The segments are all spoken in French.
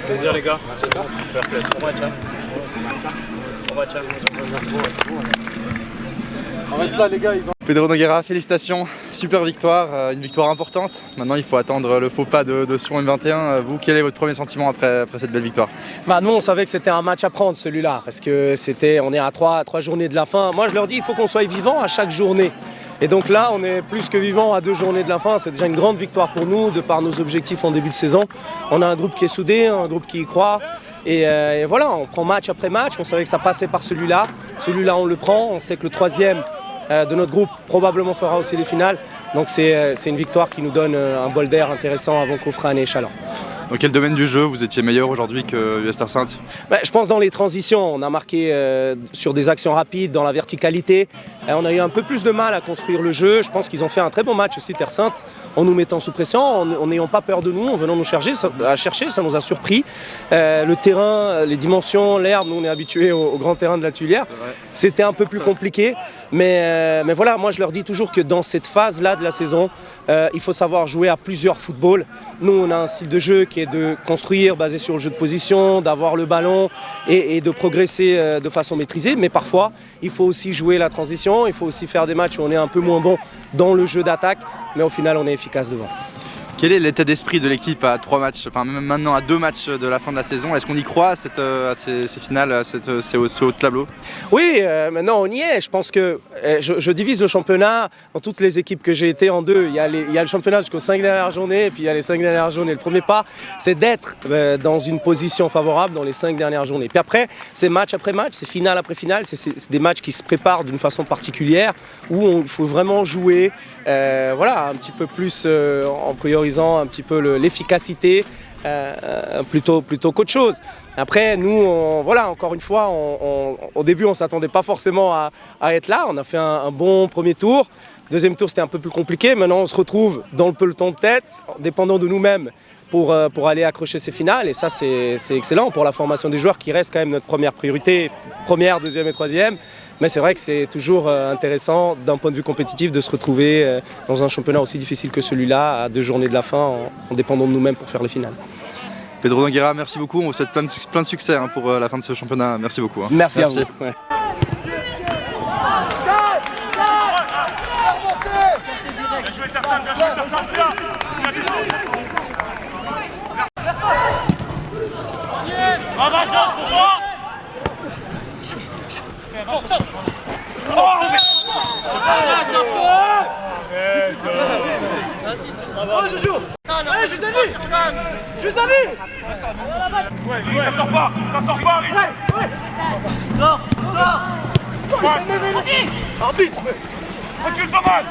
Plaisir les gars. On reste là les gars. Pedro Nogueira, félicitations, super victoire, une victoire importante. Maintenant il faut attendre le faux pas de Sion M21. Vous, quel est votre premier sentiment après cette belle victoire? Nous on savait que c'était un match à prendre celui-là, parce que on est à trois journées de la fin. Moi je leur dis il faut qu'on soit vivant à chaque journée. Et donc là on est plus que vivant à 2 journées de la fin, c'est déjà une grande victoire pour nous, de par nos objectifs en début de saison. On a un groupe qui est soudé, un groupe qui y croit. Et voilà, on prend match après match, on savait que ça passait par celui-là. Celui-là on le prend, on sait que le 3e de notre groupe probablement fera aussi les finales. Donc c'est une victoire qui nous donne un bol d'air intéressant avant Kofran et Chaland. Dans quel domaine du jeu vous étiez meilleur aujourd'hui que US Terre-Sainte? Je pense dans les transitions, on a marqué sur des actions rapides, dans la verticalité. On a eu un peu plus de mal à construire le jeu. Je pense qu'ils ont fait un très bon match aussi Terre-Sainte, en nous mettant sous pression, en n'ayant pas peur de nous, en venant nous chercher, ça nous a surpris. Le terrain, les dimensions, l'herbe, nous on est habitués au grand terrain de la Tuilière. C'était un peu plus compliqué, mais voilà, moi je leur dis toujours que dans cette phase-là de la saison, il faut savoir jouer à plusieurs footballs. Nous on a un style de jeu qui est de construire, basé sur le jeu de position, d'avoir le ballon et de progresser de façon maîtrisée. Mais parfois, il faut aussi jouer la transition, il faut aussi faire des matchs où on est un peu moins bon dans le jeu d'attaque, mais au final, on est efficace devant. Quel est l'état d'esprit de l'équipe à 3 matchs, enfin même maintenant à 2 matchs de la fin de la saison? Est-ce qu'on y croit à ces finales, à ces hauts tableaux? Oui, maintenant on y est. Je pense que je divise le championnat dans toutes les équipes que j'ai été en 2. Il y a le championnat jusqu'aux 5 dernières journées, et puis il y a les 5 dernières journées. Le premier pas, c'est d'être dans une position favorable dans les 5 dernières journées. Puis après, c'est match après match, c'est finale après finale. C'est des matchs qui se préparent d'une façon particulière, où il faut vraiment jouer un petit peu plus en priorisant un petit peu l'efficacité plutôt qu'autre chose. Après, nous, encore une fois, au début, on ne s'attendait pas forcément à être là. On a fait un bon premier tour. Deuxième tour, c'était un peu plus compliqué. Maintenant, on se retrouve dans le peloton de tête, dépendant de nous-mêmes, pour aller accrocher ces finales. Et ça, c'est excellent pour la formation des joueurs, qui reste quand même notre première priorité, première, deuxième et troisième. Mais c'est vrai que c'est toujours intéressant d'un point de vue compétitif de se retrouver dans un championnat aussi difficile que celui-là, à 2 journées de la fin, en dépendant de nous-mêmes pour faire les finales. Pedro Nogueira, merci beaucoup. On vous souhaite plein de succès pour la fin de ce championnat. Merci beaucoup. Merci à vous. Ouais. Ça sort pas, Sors. Arbitre. Recule Thomas.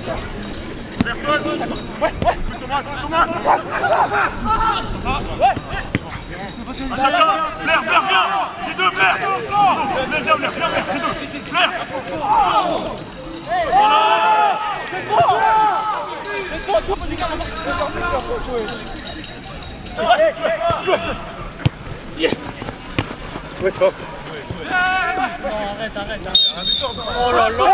Thomas. À chacun. Blair, viens. J'ai deux, Blair. Viens, Blair, j'ai deux. Blair. Arrête. Oh là là.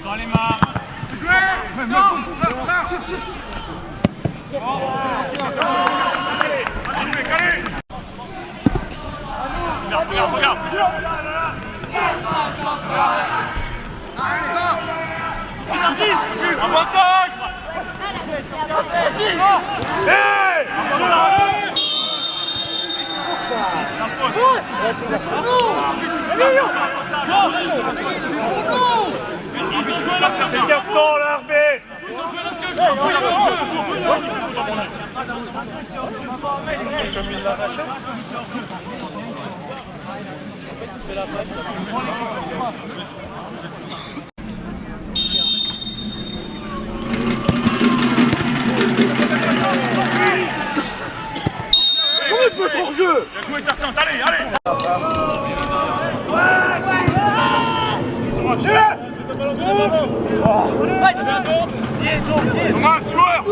Dans les mains. Regarde. Avantage. C'est carton l'arbitre. Comme il l'arrache. Bien joué Tarsante, allez. Thomas, joueur.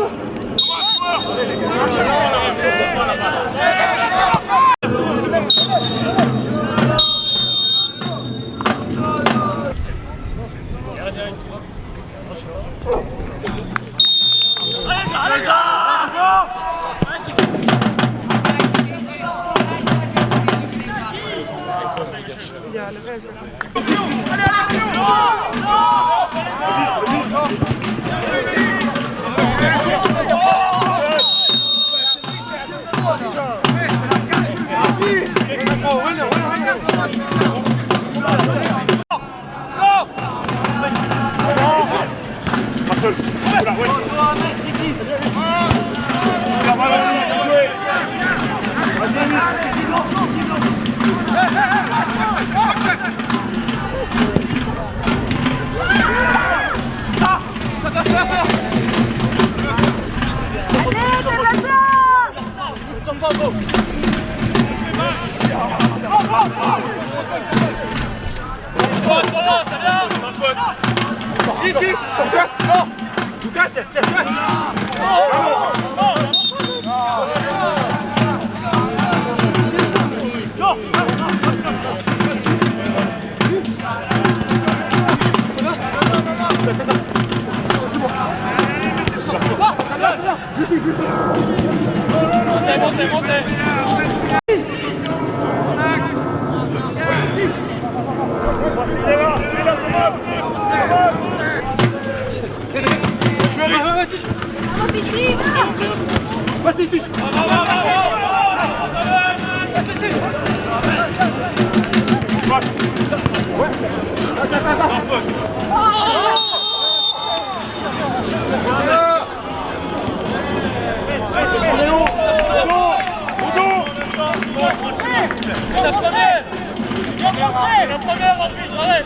La première, arbitre, arrête.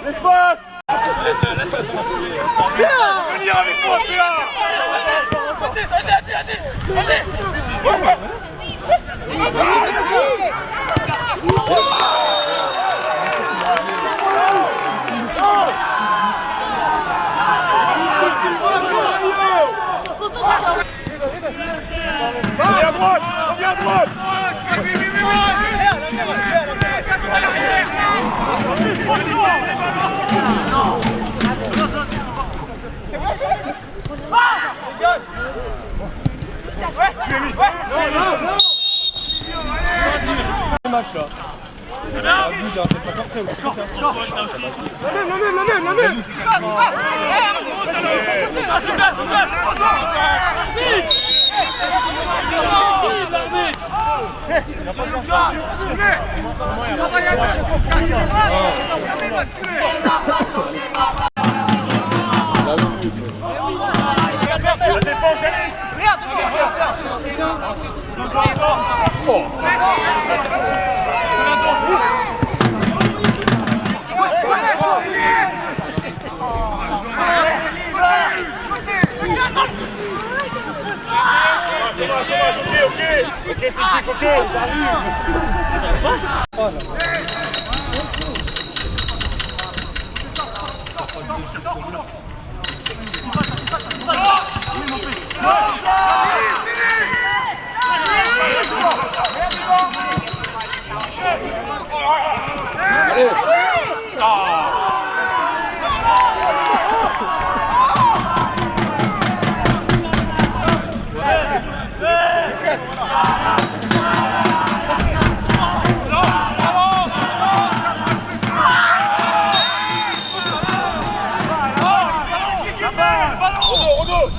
L'espace. Venir avec moi, Péa. Reviens à droite, reviens à droite. La défense, Alice. Ok, physique, ok, ça arrive.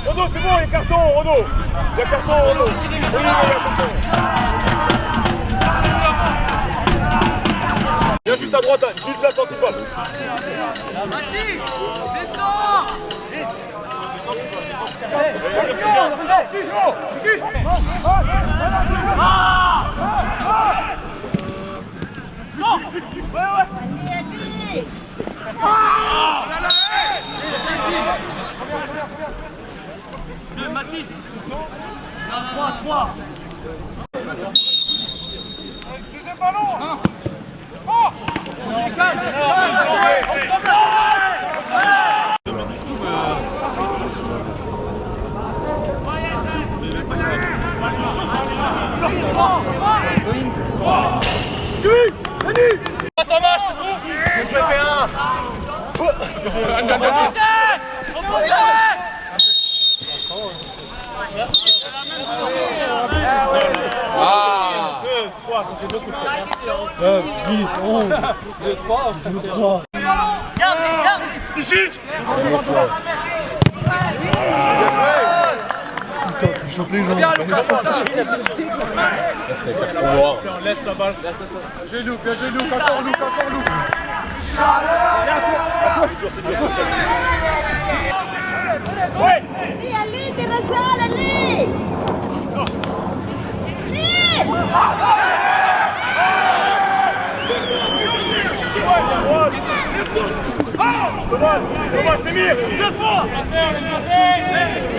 Renaud, c'est bon, il y a carton, Renaud. Il y a carton, Renaud. Oui, il y a carton. Viens juste à droite, juste la sortie pas. Mati, descends. Mathis 3. Deuxième ballon. Tichic. Chope les gens. Bien Lucas, c'est ça. On laisse la balle. Bien joué, Luc, encore Luc. Ouais. allez, Terrazal, allez. Thomas, Émir. Deux fois.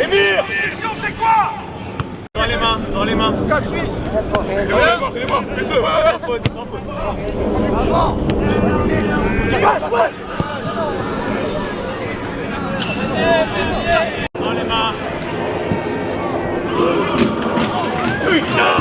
Émir. C'est quoi? Sur les mains. Il est mort. Sans faute. Dans les mains. Putain.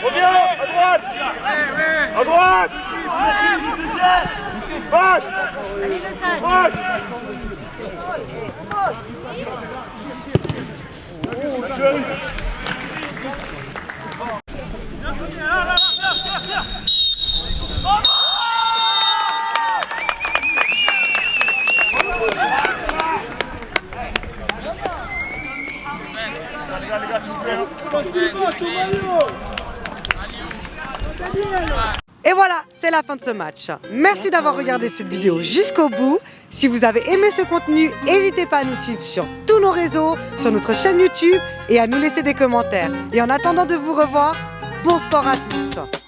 Reviens, à droite. À droite. Vache. Vache. Et voilà, c'est la fin de ce match. Merci d'avoir regardé cette vidéo jusqu'au bout. Si vous avez aimé ce contenu, n'hésitez pas à nous suivre sur tous nos réseaux, sur notre chaîne YouTube et à nous laisser des commentaires. Et en attendant de vous revoir, bon sport à tous!